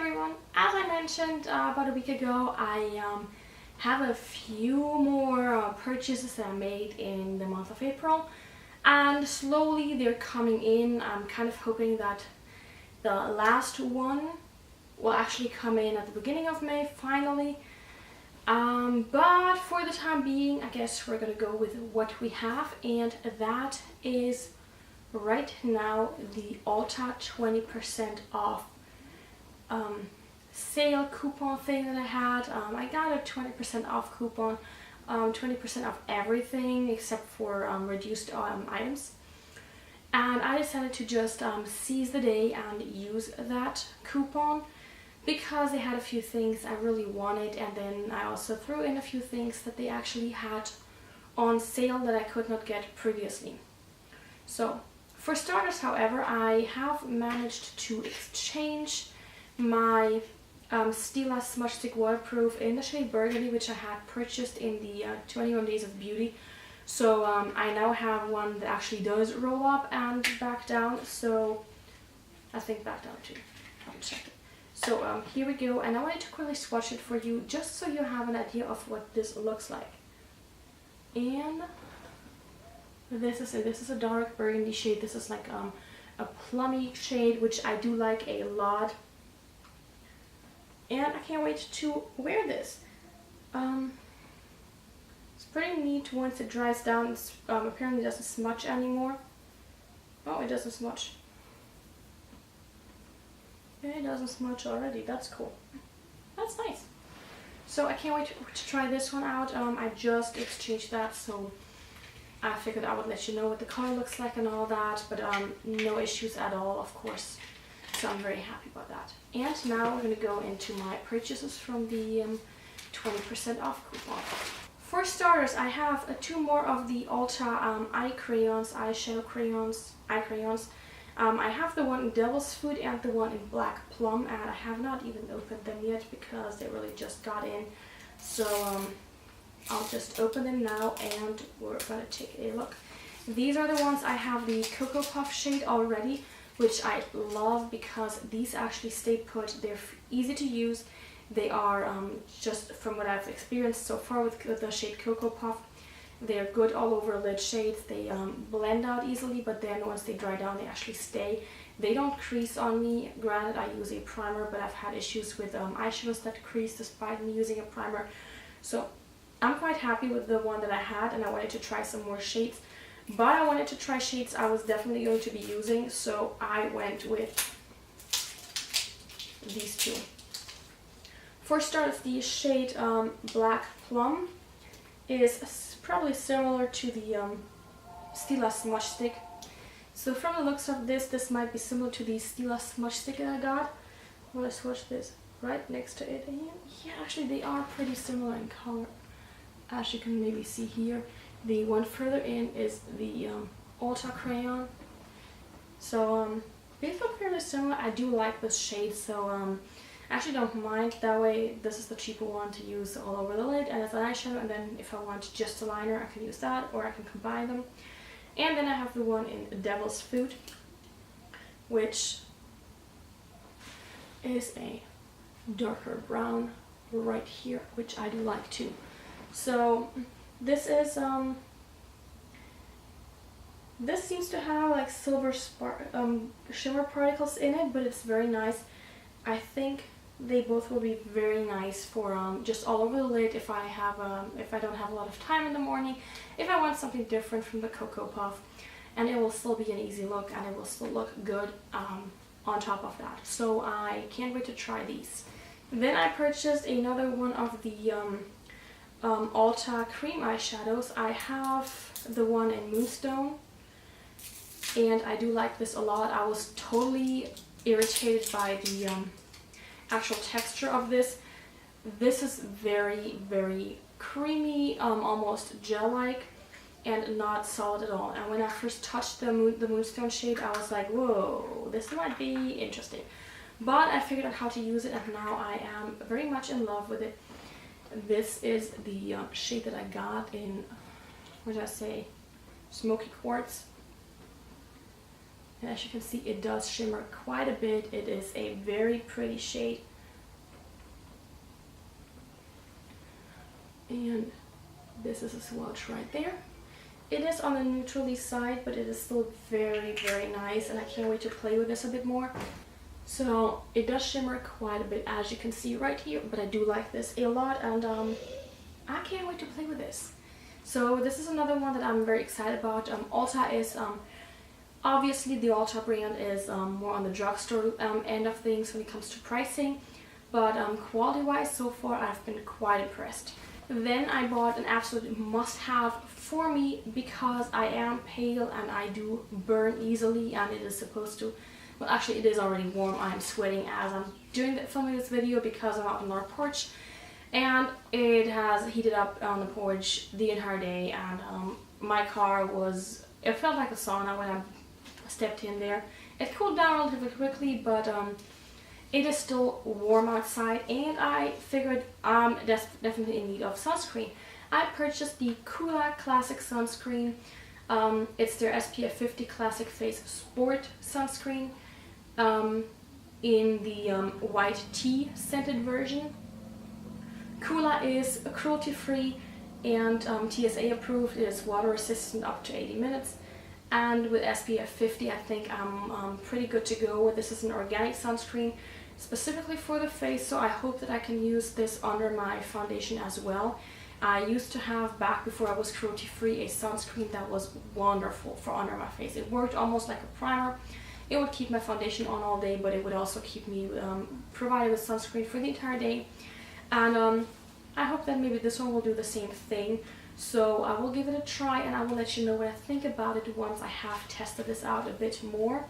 everyone! As I mentioned about a week ago, I have a few more purchases that I made in the month of April, and slowly they're coming in. I'm kind of hoping that the last one will actually come in at the beginning of May finally. But for the time being, I guess we're gonna go with what we have, and that is right now the ULTA 20% off sale coupon thing that I had. I got a 20% off coupon, 20% off everything except for reduced items. And I decided to just seize the day and use that coupon because they had a few things I really wanted, and then I also threw in a few things that they actually had on sale that I could not get previously. So for starters, however, I have managed to exchange my Stila Smudge Stick Waterproof in the shade Burgundy, which I had purchased in the 21 Days of Beauty. So I now have one that actually does roll up and back down, so I think back down too. I'll check it. So here we go, and I wanted to quickly swatch it for you just so you have an idea of what this looks like. And this is a dark burgundy shade. This is like a plummy shade, which I do like a lot. And I can't wait to wear this. It's pretty neat once it dries down. It's, apparently it doesn't smudge anymore. Oh, it doesn't smudge. Yeah, it doesn't smudge already. That's cool. That's nice. So I can't wait to try this one out. I just exchanged that, so I figured I would let you know what the color looks like and all that, but no issues at all, of course. So I'm very happy about that. And now we're going to go into my purchases from the 20% off coupon. For starters, I have two more of the ULTA eye crayons, eyeshadow crayons, eye crayons. I have the one in Devil's Food and the one in Black Plum, and I have not even opened them yet because they really just got in. So I'll just open them now and we're going to take a look. These are the ones I have the Cocoa Puff shade already, which I love because these actually stay put. They're easy to use. They are, just from what I've experienced so far with the shade Cocoa Puff, they're good all over lid shades. They blend out easily, but then once they dry down, they actually stay. They don't crease on me. Granted, I use a primer, but I've had issues with eyeshadows that crease despite me using a primer. So I'm quite happy with the one that I had, and I wanted to try some more shades. But I wanted to try shades I was definitely going to be using, so I went with these two. For starters, the shade Black Plum is probably similar to the Stila Smudge Stick. So from the looks of this, this might be similar to the Stila Smudge Stick that I got. I'm going to swatch this right next to it. And yeah, actually they are pretty similar in color. As you can maybe see here, the one further in is the ULTA crayon. So they look fairly similar. I do like this shade, so I actually don't mind. That way, this is the cheaper one to use all over the lid and as an eyeshadow, and then if I want just a liner, I can use that, or I can combine them. And then I have the one in Devil's Food, which is a darker brown right here, which I do like too. So this is this seems to have like silver shimmer particles in it, but it's very nice. I think they both will be very nice for just all over the lid if I have if I don't have a lot of time in the morning, if I want something different from the Cocoa Puff, and it will still be an easy look and it will still look good on top of that. So I can't wait to try these. Then I purchased another one of the ULTA cream eyeshadows. I have the one in Moonstone, and I do like this a lot. I was totally irritated by the actual texture of this. This is very, very creamy, almost gel-like, and not solid at all. And when I first touched the Moonstone shade, I was like, whoa, this might be interesting. But I figured out how to use it, and now I am very much in love with it. This is the shade that I got in, what did I say, Smoky Quartz. And as you can see, it does shimmer quite a bit. It is a very pretty shade. And this is a swatch right there. It is on the neutrally side, but it is still very, very nice, and I can't wait to play with this a bit more. So it does shimmer quite a bit, as you can see right here, but I do like this a lot, and I can't wait to play with this. So this is another one that I'm very excited about. ULTA is, obviously the ULTA brand is more on the drugstore end of things when it comes to pricing, but quality-wise so far I've been quite impressed. Then I bought an absolute must-have for me because I am pale and I do burn easily, and it is supposed to, well actually it is already warm. I am sweating as I'm filming this video because I'm out on our porch, and it has heated up on the porch the entire day, and my car was, it felt like a sauna when I stepped in there. It cooled down relatively quickly, but it is still warm outside, and I figured I'm definitely in need of sunscreen. I purchased the ULTA Classic Sunscreen. It's their SPF 50 Classic Face Sport Sunscreen in the white tea scented version. ULTA is cruelty-free and TSA approved. It is water resistant up to 80 minutes. And with SPF 50, I think I'm pretty good to go. This is an organic sunscreen specifically for the face, so I hope that I can use this under my foundation as well. I used to have, back before I was cruelty-free, a sunscreen that was wonderful for under my face. It worked almost like a primer. It would keep my foundation on all day, but it would also keep me provided with sunscreen for the entire day. And I hope that maybe this one will do the same thing. So I will give it a try, and I will let you know what I think about it once I have tested this out a bit more.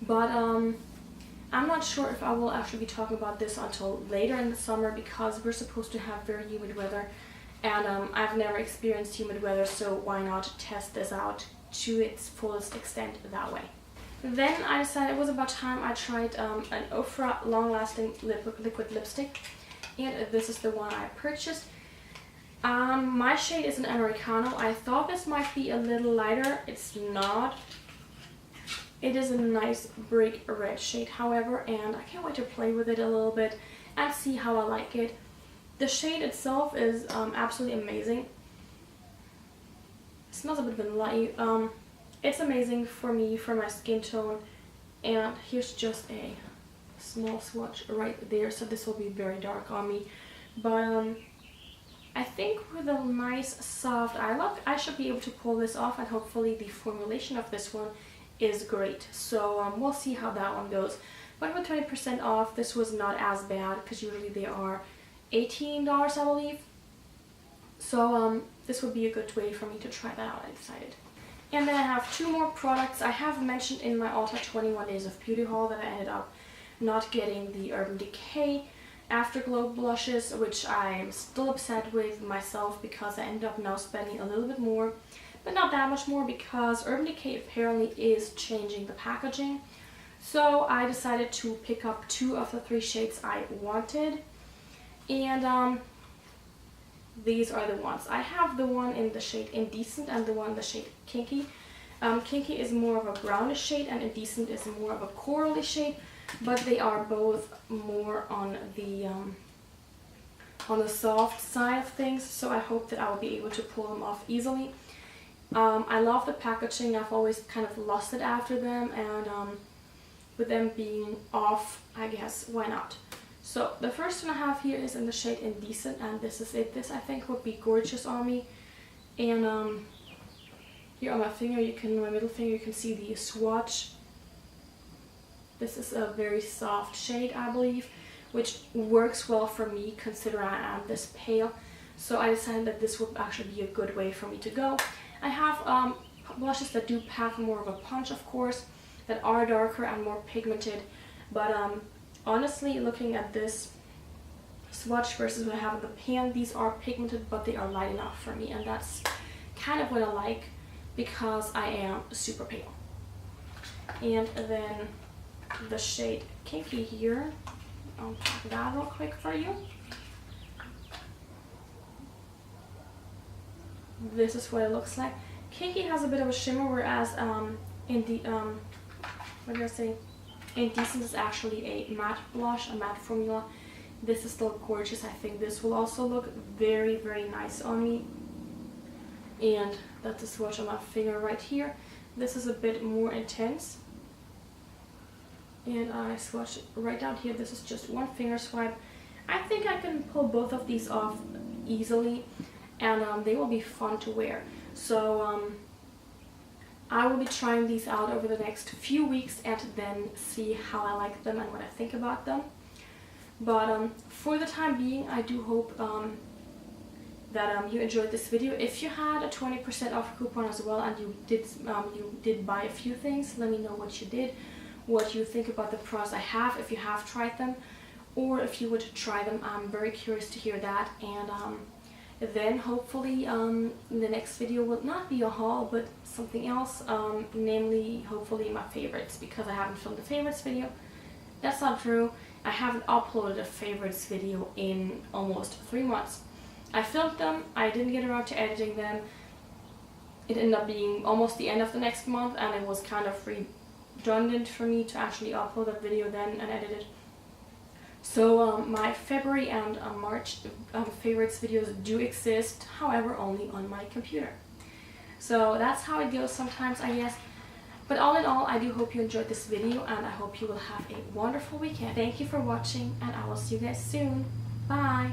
But I'm not sure if I will actually be talking about this until later in the summer, because we're supposed to have very humid weather, and I've never experienced humid weather, so why not test this out to its fullest extent that way. Then I decided it was about time I tried an Ofra long-lasting liquid lipstick, and this is the one I purchased. My shade is an Americano. I thought this might be a little lighter. It's not. It is a nice brick red shade, however, and I can't wait to play with it a little bit and see how I like it. The shade itself is absolutely amazing. It smells a bit vanilla-y. It's amazing for me, for my skin tone, and here's just a small swatch right there, so this will be very dark on me. But I think with a nice soft eye look, I should be able to pull this off, and hopefully the formulation of this one is great. So we'll see how that one goes. But with 20% off, this was not as bad, because usually they are $18, I believe. So this would be a good way for me to try that out, I decided. And then I have two more products. I have mentioned in my ULTA 21 Days of Beauty haul that I ended up not getting the Urban Decay Afterglow blushes, which I'm still upset with myself because I ended up now spending a little bit more, but not that much more, because Urban Decay apparently is changing the packaging. So I decided to pick up two of the three shades I wanted, and these are the ones. I have the one in the shade Indecent and the one in the shade Kinky. Kinky is more of a brownish shade and Indecent is more of a corally shade, but they are both more on the soft side of things, so I hope that I will be able to pull them off easily. I love the packaging. I've always kind of lusted after them, and with them being off, I guess, why not? So the first one I have here is in the shade Indecent, and this is it. This I think would be gorgeous on me. And here on my finger, my middle finger, you can see the swatch. This is a very soft shade, I believe, which works well for me considering I am this pale. So I decided that this would actually be a good way for me to go. I have blushes that do pack more of a punch, of course, that are darker and more pigmented. But honestly, looking at this swatch versus what I have in the pan, these are pigmented, but they are light enough for me. And that's kind of what I like, because I am super pale. And then the shade Kinky here, I'll pack that real quick for you. This is what it looks like. Kinky has a bit of a shimmer, whereas Indecent is actually a matte blush, a matte formula, This is still gorgeous. I think this will also look very, very nice on me. And that's a swatch on my finger right here. This is a bit more intense. And I swatch right down here. This is just one finger swipe. I think I can pull both of these off easily, and they will be fun to wear. So I will be trying these out over the next few weeks and then see how I like them and what I think about them. But for the time being, I do hope that you enjoyed this video. If you had a 20% off coupon as well and you did buy a few things, let me know what you did, what you think about the products I have, if you have tried them, or if you would try them. I'm very curious to hear that. And then hopefully the next video will not be a haul but something else, namely hopefully my favorites, because I haven't filmed a favorites video. That's not true. I haven't uploaded a favorites video in almost 3 months. I filmed them, I didn't get around to editing them. It ended up being almost the end of the next month, and it was kind of redundant for me to actually upload that video then and edit it. So my February and March favorites videos do exist, however only on my computer. So that's how it goes sometimes, I guess. But all in all, I do hope you enjoyed this video, and I hope you will have a wonderful weekend. Thank you for watching, and I will see you guys soon. Bye!